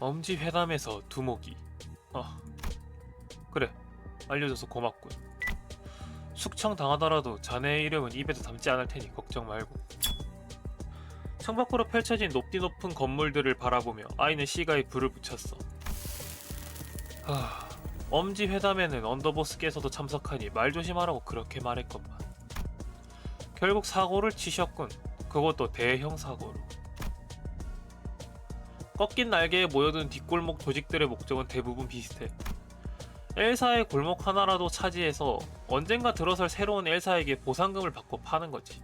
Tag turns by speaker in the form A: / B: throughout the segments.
A: 엄지 회담에서 두목이. 그래, 알려줘서 고맙군. 숙청 당하더라도 자네의 이름은 입에도 담지 않을 테니 걱정 말고. 창밖으로 펼쳐진 높디 높은 건물들을 바라보며 아이는 시가에 불을 붙였어. 엄지 회담에는 언더보스께서도 참석하니 말 조심하라고 그렇게 말했건만. 결국 사고를 치셨군. 그것도 대형 사고로. 꺾인 날개에 모여든 뒷골목 조직들의 목적은 대부분 비슷해. 엘사의 골목 하나라도 차지해서 언젠가 들어설 새로운 엘사에게 보상금을 받고 파는 거지.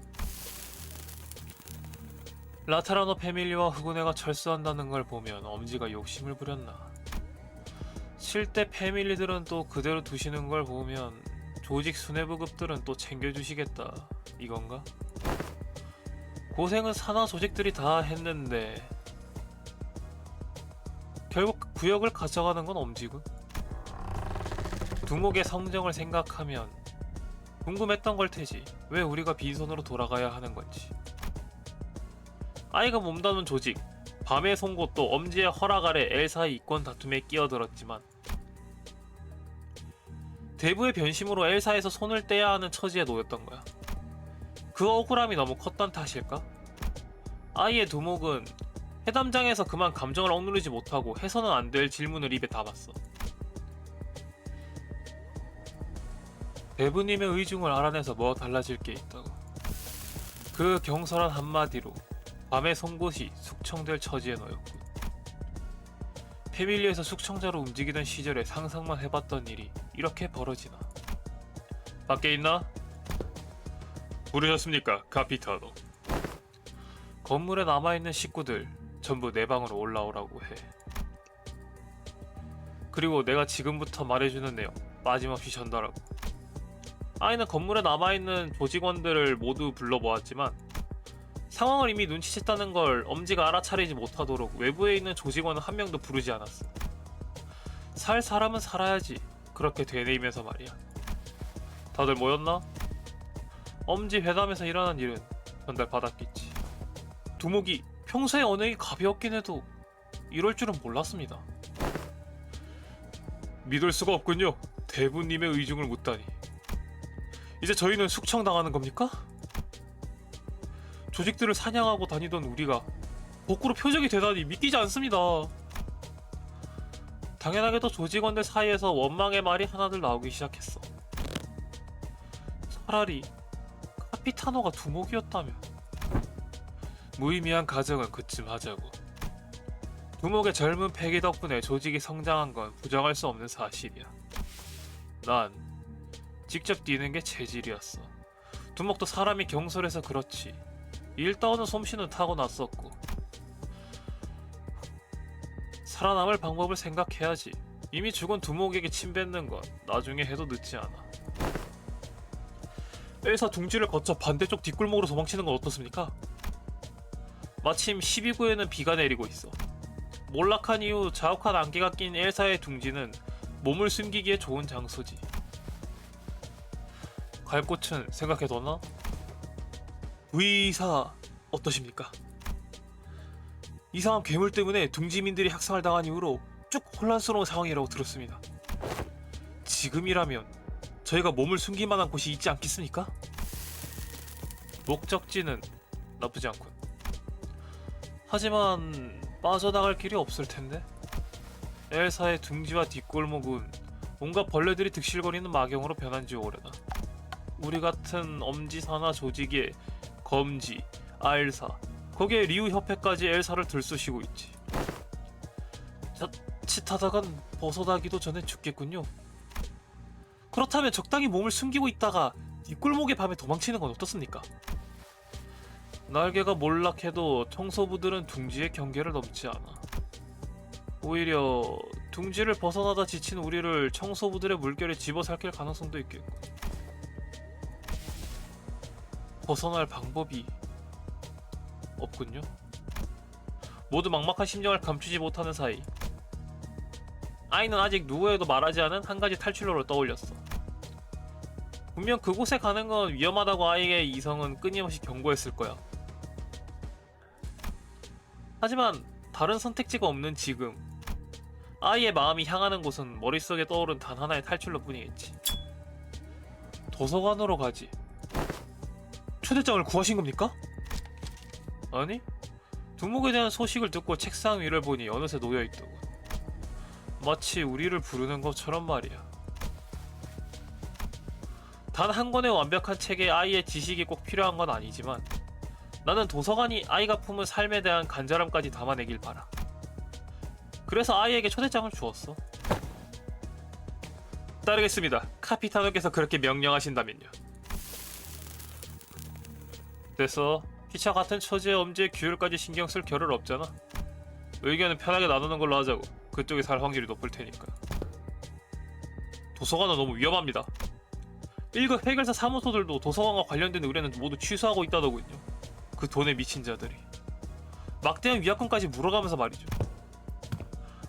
A: 라테라노 패밀리와 흑운회가 철수한다는 걸 보면 엄지가 욕심을 부렸나. 실대 패밀리들은 또 그대로 두시는 걸 보면 조직 수뇌부급들은 또 챙겨주시겠다 이건가? 고생은 산하 조직들이 다 했는데 결국 구역을 가져가는 건 엄지군. 두목의 성정을 생각하면 궁금했던 걸 테지. 왜 우리가 빈손으로 돌아가야 하는 건지. 아이가 몸담은 조직 밤의 송곳도 엄지의 허락 아래 엘사의 이권 다툼에 끼어들었지만 대부의 변심으로 엘사에서 손을 떼야 하는 처지에 놓였던 거야. 그 억울함이 너무 컸던 탓일까? 아이의 두목은 회담장에서 그만 감정을 억누르지 못하고 해서는 안 될 질문을 입에 담았어. 대부님의 의중을 알아내서 뭐 달라질 게 있다고. 그 경솔한 한마디로 밤의 송곳이 숙청될 처지에 놓였군. 패밀리에서 숙청자로 움직이던 시절에 상상만 해봤던 일이 이렇게 벌어지나. 밖에 있나? 부르셨습니까, 카피타노? 건물에 남아있는 식구들 전부 내 방으로 올라오라고 해. 그리고 내가 지금부터 말해주는 내용 빠짐없이 전달하고. 아이는 건물에 남아있는 조직원들을 모두 불러모았지만 상황을 이미 눈치챘다는 걸 엄지가 알아차리지 못하도록 외부에 있는 조직원은 한 명도 부르지 않았어. 살 사람은 살아야지. 그렇게 되뇌이면서 말이야. 다들 모였나? 엄지 회담에서 일어난 일은 전달받았겠지. 두목이 평소에 언행이 가벼웠긴 해도 이럴 줄은 몰랐습니다. 믿을 수가 없군요. 대부님의 의중을 묻다니. 이제 저희는 숙청당하는 겁니까? 조직들을 사냥하고 다니던 우리가 거꾸로 표적이 되다니 믿기지 않습니다. 당연하게도 조직원들 사이에서 원망의 말이 하나둘 나오기 시작했어. 차라리 카피타노가 두목이었다면. 무의미한 가정은 그쯤 하자고. 두목의 젊은 패기 덕분에 조직이 성장한 건 부정할 수 없는 사실이야. 난 직접 뛰는 게 체질이었어. 두목도 사람이 경솔해서 그렇지 일 따오는 솜씨는 타고났었고. 살아남을 방법을 생각해야지. 이미 죽은 두목에게 침뱉는 건 나중에 해도 늦지 않아. 엘사 둥지를 거쳐 반대쪽 뒷골목으로 도망치는 건 어떻습니까? 마침 12구에는 비가 내리고 있어. 몰락한 이후 자욱한 안개가 낀 엘사의 둥지는 몸을 숨기기에 좋은 장소지. 갈 곳은 생각해뒀나? 의사 어떠십니까? 이상한 괴물 때문에 둥지민들이 학살을 당한 이후로 쭉 혼란스러운 상황이라고 들었습니다. 지금이라면 저희가 몸을 숨길 만한 곳이 있지 않겠습니까? 목적지는 나쁘지 않군. 하지만 빠져나갈 길이 없을 텐데. 엘사의 둥지와 뒷골목은 온갖 벌레들이 득실거리는 마경으로 변한 지 오래다. 우리 같은 엄지사나 조직에 검지, 알사, 거기에 리우협회까지 엘사를 들쑤시고 있지. 자칫하다간 벗어나기도 전에 죽겠군요. 그렇다면 적당히 몸을 숨기고 있다가 뒷골목의 밤에 도망치는 건 어떻습니까? 날개가 몰락해도 청소부들은 둥지의 경계를 넘지 않아. 오히려 둥지를 벗어나다 지친 우리를 청소부들의 물결에 집어삼킬 가능성도 있겠고. 벗어날 방법이 없군요. 모두 막막한 심정을 감추지 못하는 사이 아이는 아직 누구에도 말하지 않은 한 가지 탈출로를 떠올렸어. 분명 그곳에 가는 건 위험하다고 아이의 이성은 끊임없이 경고했을 거야. 하지만 다른 선택지가 없는 지금 아이의 마음이 향하는 곳은 머릿속에 떠오른 단 하나의 탈출로 뿐이겠지. 도서관으로 가지. 초대장을 구하신 겁니까? 아니? 두목에 대한 소식을 듣고 책상 위를 보니 어느새 놓여있더군. 마치 우리를 부르는 것처럼 말이야. 단 한 권의 완벽한 책에 아이의 지식이 꼭 필요한 건 아니지만 나는 도서관이 아이가 품은 삶에 대한 간절함까지 담아내길 바라. 그래서 아이에게 초대장을 주었어. 따르겠습니다. 카피타노께서 그렇게 명령하신다면요. 됐어. 피차 같은 처지의 엄지의 규율까지 신경 쓸 겨를 없잖아. 의견은 편하게 나누는 걸로 하자고. 그쪽이 살 확률이 높을 테니까. 도서관은 너무 위험합니다. 1급 해결사 사무소들도 도서관과 관련된 의뢰는 모두 취소하고 있다더군요. 그 돈에 미친 자들이. 막대한 위약금까지 물어가면서 말이죠.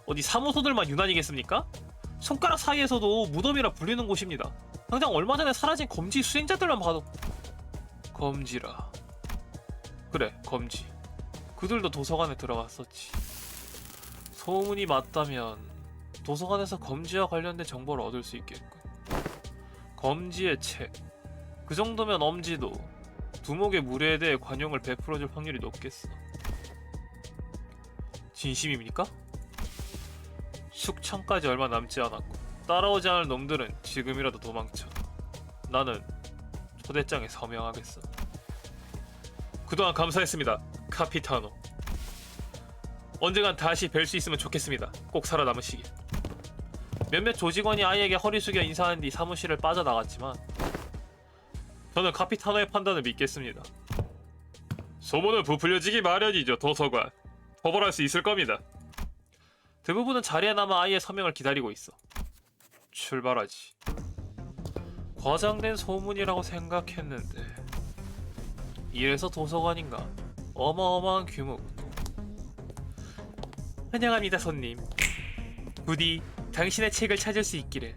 A: 어디 사무소들만 유난이겠습니까? 손가락 사이에서도 무덤이라 불리는 곳입니다. 당장 얼마 전에 사라진 검지 수행자들만 봐도. 검지라. 그래, 검지. 그들도 도서관에 들어갔었지. 소문이 맞다면 도서관에서 검지와 관련된 정보를 얻을 수 있겠군. 검지의 책. 그 정도면 엄지도 두목의 무례에 대해 관용을 베풀어줄 확률이 높겠어. 진심입니까? 숙청까지 얼마 남지 않았고 따라오지 않을 놈들은 지금이라도 도망쳐. 나는 초대장에 서명하겠어. 그동안 감사했습니다, 카피타노. 언젠간 다시 뵐 수 있으면 좋겠습니다. 꼭 살아남으시길. 몇몇 조직원이 아이에게 허리 숙여 인사한 뒤 사무실을 빠져나갔지만 저는 카피타노의 판단을 믿겠습니다. 소문은 부풀려지기 마련이죠. 도서관 처벌할 수 있을 겁니다. 대부분은 자리에 남아 아이의 서명을 기다리고 있어. 출발하지. 과장된 소문이라고 생각했는데 이래서 도서관인가? 어마어마한 규모군. 환영합니다, 손님. 부디 당신의 책을 찾을 수 있기를.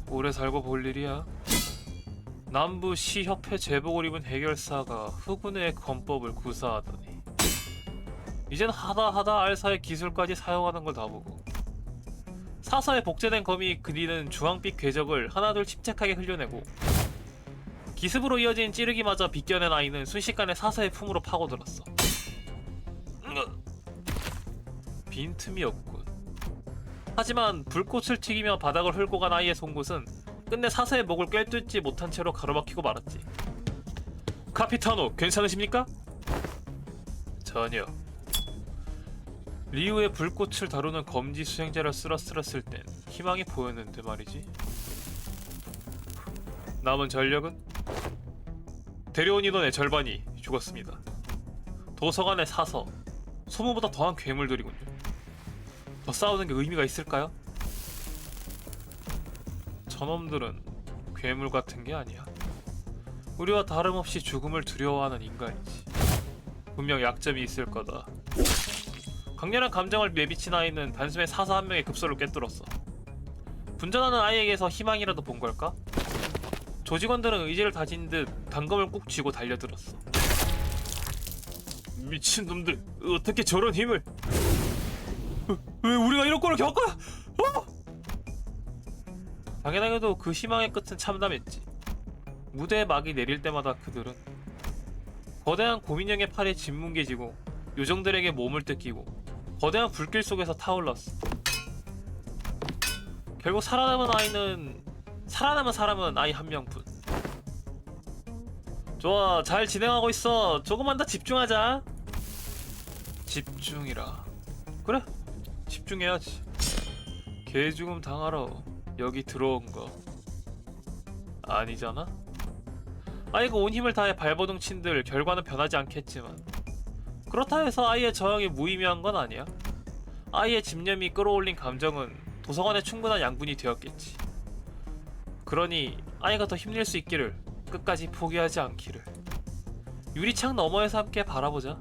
A: 오래 살고 볼 일이야. 남부 시협회 제복을 입은 해결사가 흑운의 검법을 구사하더니 이젠 하다 알사의 기술까지 사용하는 걸 다 보고 사서에 복제된 검이 그리는 주황빛 궤적을 하나둘 침착하게 흘려내고 기습으로 이어진 찌르기마저 비껴낸 아이는 순식간에 사서의 품으로 파고들었어. 빈틈이 없군. 하지만 불꽃을 튀기며 바닥을 흘고 간 아이의 송곳은 끝내 사서의 목을 꿰뚫지 못한 채로 가로막히고 말았지. 카피타노, 괜찮으십니까? 전혀. 리우의 불꽃을 다루는 검지 수행자를 쓰러뜨렸을 땐 희망이 보였는데 말이지. 남은 전력은? 데려온 인원의 절반이 죽었습니다. 도서관의 사서, 소문보다 더한 괴물들이군요. 더 싸우는 게 의미가 있을까요? 저놈들은 괴물 같은 게 아니야. 우리와 다름없이 죽음을 두려워하는 인간이지. 분명 약점이 있을 거다. 강렬한 감정을 내비친 아이는 단숨에 사서 한 명의 급소를 꿰뚫었어. 분전하는 아이에게서 희망이라도 본 걸까? 조직원들은 의지를 다진 듯 단검을 꾹 쥐고 달려들었어. 미친놈들, 어떻게 저런 힘을... 왜 우리가 이런 꼴을 겪어야... 당연하게도 그 희망의 끝은 참담했지. 무대에 막이 내릴 때마다 그들은 거대한 곰인형의 팔에 짓뭉개지고 요정들에게 몸을 뜯기고 거대한 불길 속에서 타올랐어. 결국 살아남은 사람은 아이 한 명뿐. 좋아, 잘 진행하고 있어. 조금만 더 집중하자. 집중이라. 그래, 집중해야지. 개죽음 당하러 여기 들어온 거 아니잖아? 아이가 온 힘을 다해 발버둥 친들 결과는 변하지 않겠지만 그렇다 해서 아이의 저항이 무의미한 건 아니야. 아이의 집념이 끌어올린 감정은 도서관에 충분한 양분이 되었겠지. 그러니 아이가 더 힘낼 수 있기를, 끝까지 포기하지 않기를. 유리창 너머에서 함께 바라보자.